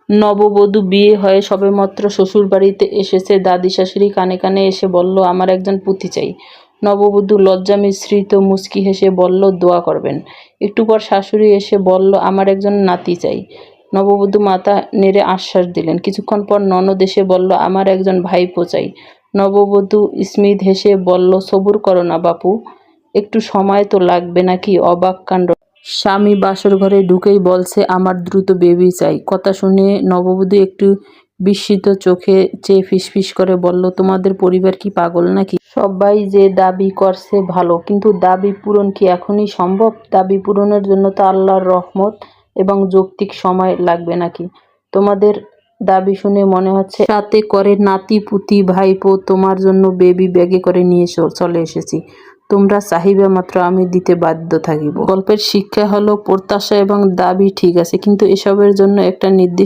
নববধূ বিয়ে হয়ে সবেমাত্র শ্বশুরবাড়িতে এসেছে। দাদি শাশুড়ি কানে কানে এসে বলল, আমার একজন পুতি চাই। নববধূ লজ্জা মিশ্রিত মুচকি হেসে বলল, দোয়া করবেন। একটু পর শাশুড়ি এসে বলল, আমার একজন নাতি চাই। নববধূ মাথা নেড়ে আশ্বাস দিলেন। কিছুক্ষণ পর ননদ এসে বলল, আমার একজন ভাইপো চাই। নববধূ স্মিত হেসে বলল, সবুর করো না বাপু, একটু সময় তো লাগবে নাকি। অবাক কাণ্ড। স্বামী বাসর ঘরে ঢুকেই বলছে, আমার দ্রুত বেবি চাই। কথা শুনে নববধূ একটু বিস্মিত চোখে চেয়ে ফিসফিস করে বলল, তোমাদের পরিবার কি পাগল নাকি? সবাই যে দাবি করছে ভালো, কিন্তু দাবি পূরণ কি এখনই সম্ভব? দাবি পূরণের জন্য তো আল্লাহর রহমত এবং যৌক্তিক সময় লাগবে নাকি? তোমাদের দাবি শুনে মনে হচ্ছে সাথে করে নাতি পুতি ভাইপো তোমার জন্য বেবি ব্যাগে করে নিয়ে চলে এসেছি। তোমরা চাহিবা মাত্র আমি দিতে বাধ্য থাকিব। গল্পের শিক্ষা হলো, প্রত্যাশা এবং দাবি ঠিক আছে, কিন্তু এসবের জন্য একটা নির্দিষ্ট